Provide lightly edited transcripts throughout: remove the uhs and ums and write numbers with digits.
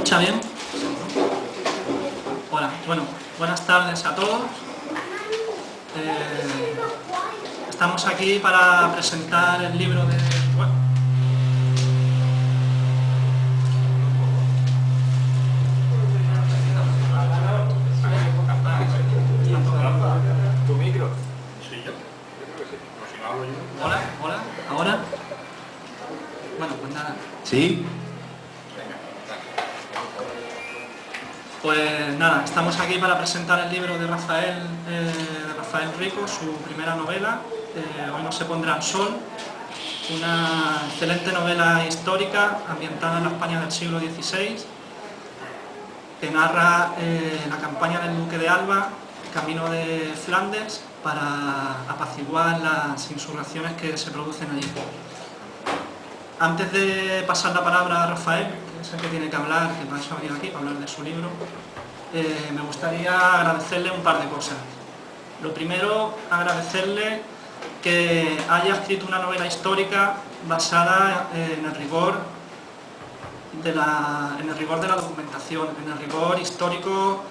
escucha bien? Hola, bueno, buenas tardes a todos. Estamos aquí para presentar el libro de... ¿Tu micro? Sí, yo. O si no hablo yo. Hola, hola, ¿ahora? Bueno, pues nada. ¿Sí? Pues nada, estamos aquí para presentar el libro de Rafael Rico, su primera novela, Hoy no se pondrá el sol, una excelente novela histórica ambientada en la España del siglo XVI, que narra la campaña del Duque de Alba, camino de Flandes, para apaciguar las insurrecciones que se producen allí. Antes de pasar la palabra a Rafael, que es el que tiene que hablar, que para eso ha venido aquí, para hablar de su libro, me gustaría agradecerle un par de cosas. Lo primero, agradecerle que haya escrito una novela histórica basada en el rigor de la documentación, en el rigor histórico,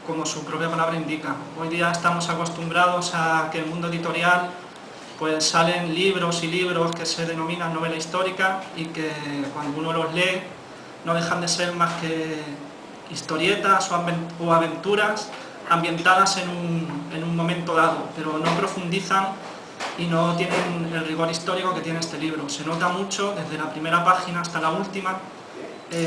como su propia palabra indica. Hoy día estamos acostumbrados a que el mundo editorial pues salen libros y libros que se denominan novela histórica y que cuando uno los lee no dejan de ser más que historietas o aventuras ambientadas en un momento dado, pero no profundizan y no tienen el rigor histórico que tiene este libro. Se nota mucho desde la primera página hasta la última,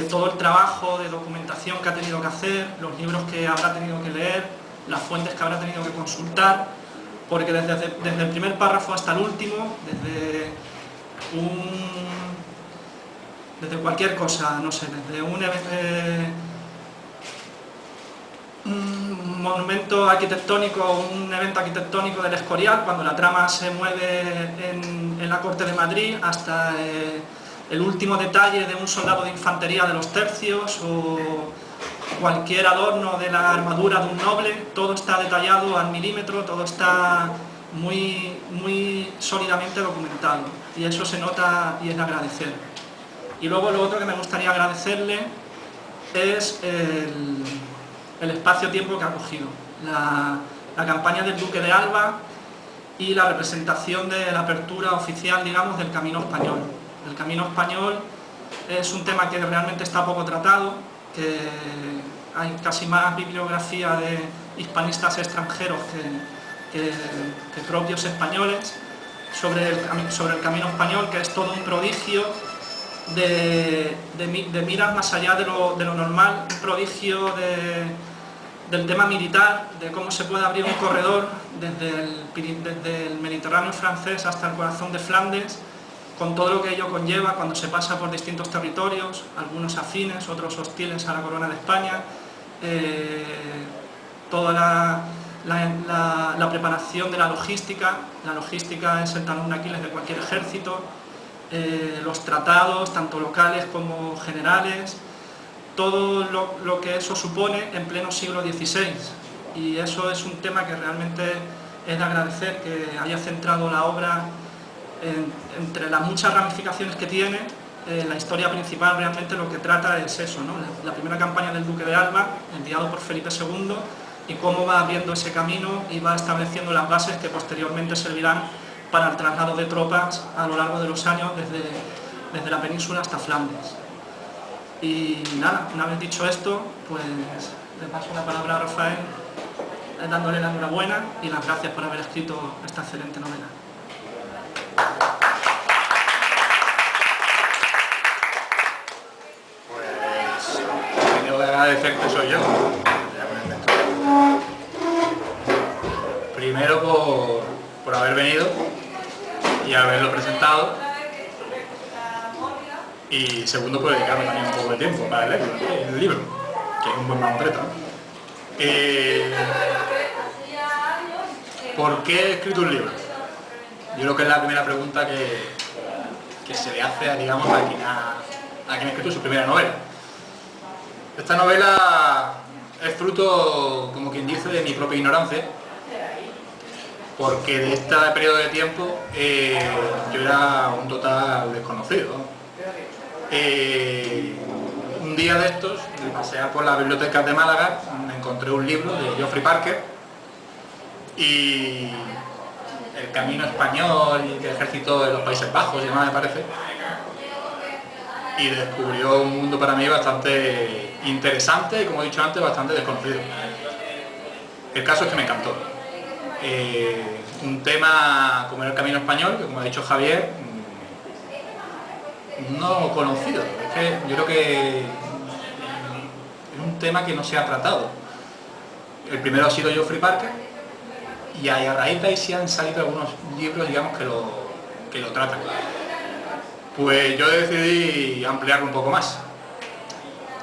todo el trabajo de documentación que ha tenido que hacer, los libros que habrá tenido que leer, las fuentes que habrá tenido que consultar, porque desde el primer párrafo hasta el último, desde cualquier cosa, no sé, desde un monumento arquitectónico, un evento arquitectónico del Escorial, cuando la trama se mueve en la corte de Madrid, hasta el último detalle de un soldado de infantería de los tercios o cualquier adorno de la armadura de un noble, todo está detallado al milímetro, todo está muy, muy sólidamente documentado y eso se nota y es de agradecer. Y luego lo otro que me gustaría agradecerle es el espacio-tiempo que ha cogido, la campaña del Duque de Alba y la representación de la apertura oficial, digamos, del Camino Español. El Camino Español es un tema que realmente está poco tratado, que hay casi más bibliografía de hispanistas extranjeros que propios españoles sobre el Camino Español, que es todo un prodigio de miras más allá de lo normal, un prodigio del tema militar, de cómo se puede abrir un corredor desde el Mediterráneo francés hasta el corazón de Flandes, con todo lo que ello conlleva cuando se pasa por distintos territorios, algunos afines, otros hostiles a la corona de España, toda la preparación de la logística es el talón de Aquiles de cualquier ejército, los tratados, tanto locales como generales, todo lo que eso supone en pleno siglo XVI. Y eso es un tema que realmente es de agradecer, que haya centrado la obra entre las muchas ramificaciones que tiene. La historia principal realmente lo que trata es eso, ¿no? La primera campaña del Duque de Alba, enviado por Felipe II, y cómo va abriendo ese camino y va estableciendo las bases que posteriormente servirán para el traslado de tropas a lo largo de los años desde la península hasta Flandes. Y nada, una vez dicho esto, pues le paso la palabra a Rafael, dándole la enhorabuena y las gracias por haber escrito esta excelente novela. Pues tengo que agradecer que soy yo. Primero por haber venido y haberlo presentado, y segundo por dedicarme también un poco de tiempo para leerlo, el libro, que es un buen mamotreto. ¿Por qué he escrito un libro? Yo creo que es la primera pregunta que se le hace, digamos, a quien ha escrito su primera novela. Esta novela es fruto, como quien dice, de mi propia ignorancia, porque de este periodo de tiempo yo era un total desconocido. un día de estos, de pasear por las bibliotecas de Málaga, me encontré un libro de Geoffrey Parker y el camino español y el ejército de los Países Bajos y demás, me parece, y descubrió un mundo para mí bastante interesante y, como he dicho antes, bastante desconocido. El caso es que me encantó. Un tema como el camino español, que, como ha dicho Javier, no conocido. Es que yo creo que es un tema que no se ha tratado. El primero ha sido Geoffrey Parker y a raíz de ahí sí han salido algunos libros, digamos, que lo tratan. Pues yo decidí ampliarlo un poco más.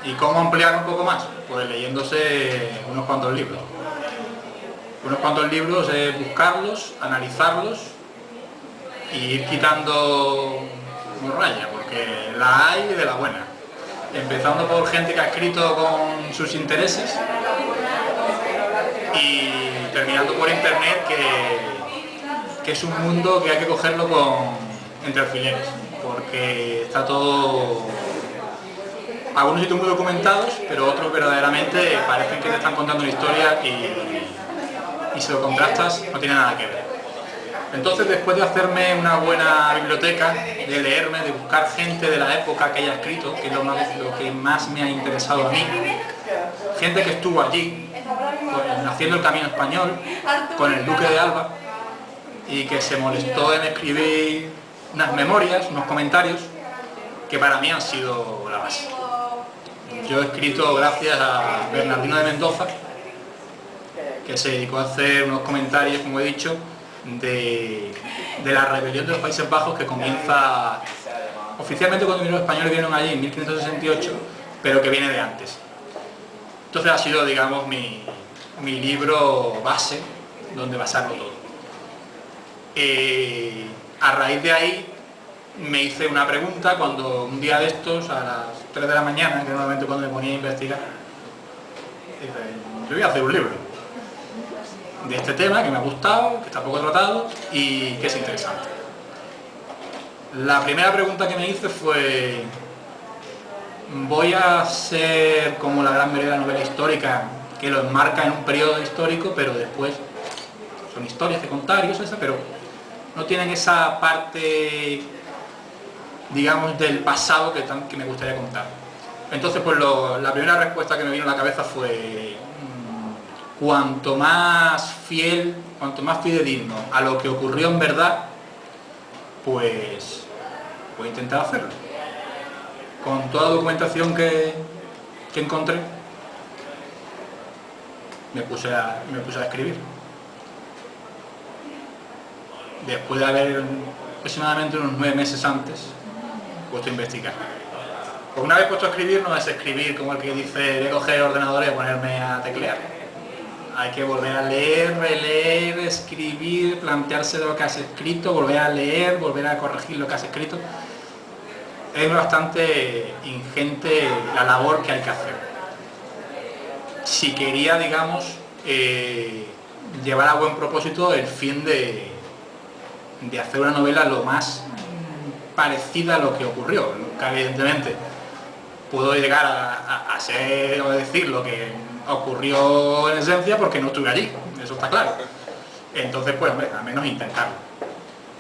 ¿Y cómo ampliar un poco más? Pues leyéndose unos cuantos libros. Unos cuantos libros es buscarlos, analizarlos y ir quitando morralla, porque la hay de la buena. Empezando por gente que ha escrito con sus intereses y terminando por internet, que es un mundo que hay que cogerlo entre alfileres, porque está todo, algunos sitios muy documentados, pero otros verdaderamente parecen que te están contando una historia y si lo contrastas no tiene nada que ver. Entonces, después de hacerme una buena biblioteca, de leerme, de buscar gente de la época que haya escrito, que es lo que más me ha interesado a mí, gente que estuvo allí, haciendo el camino español, con el duque de Alba, y que se molestó en escribir unas memorias, unos comentarios, que para mí han sido la base. Yo he escrito gracias a Bernardino de Mendoza, que se dedicó a hacer unos comentarios, como he dicho, de la rebelión de los Países Bajos, que comienza oficialmente cuando los españoles vinieron allí en 1568, pero que viene de antes. Entonces ha sido, digamos, mi libro base, donde basarlo todo. A raíz de ahí me hice una pregunta cuando un día de estos, a las 3 de la mañana, que normalmente cuando me ponía a investigar, dije, yo voy a hacer un libro de este tema que me ha gustado, que está poco tratado y que es interesante. La primera pregunta que me hice fue: ¿voy a ser como la gran mayoría de la novela histórica, que lo enmarca en un periodo histórico, pero después son historias de contar y eso, pero no tienen esa parte, digamos, del pasado que me gustaría contar? Entonces, pues la primera respuesta que me vino a la cabeza fue: cuanto más fiel, cuanto más fidedigno a lo que ocurrió en verdad, pues voy a intentar hacerlo. Con toda la documentación que encontré, me puse a escribir. Después de haber aproximadamente unos 9 meses antes puesto a investigar. Pues una vez puesto a escribir, no es escribir como el que dice: voy a coger el ordenador y a ponerme a teclear. Hay que volver a leer, releer, escribir, plantearse lo que has escrito, volver a leer, volver a corregir lo que has escrito. Es bastante ingente la labor que hay que hacer. Si quería, digamos, llevar a buen propósito el fin de hacer una novela lo más parecida a lo que ocurrió. Nunca, evidentemente, puedo llegar a ser o decir lo que ocurrió en esencia, porque no estuve allí, eso está claro. Entonces, pues, hombre, al menos intentarlo.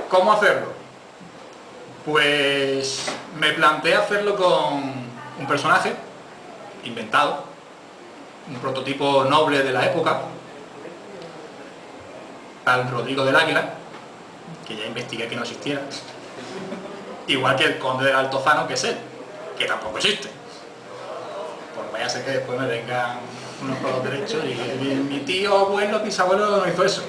¿Cómo hacerlo? Pues me planteé hacerlo con un personaje inventado, un prototipo noble de la época, tal Rodrigo del Águila, que ya investigué que no existiera, igual que el conde del Altozano, que es él, que tampoco existe. Pues vaya a ser que después me vengan unos por los derechos y mi tío, abuelo, bisabuelo no hizo eso.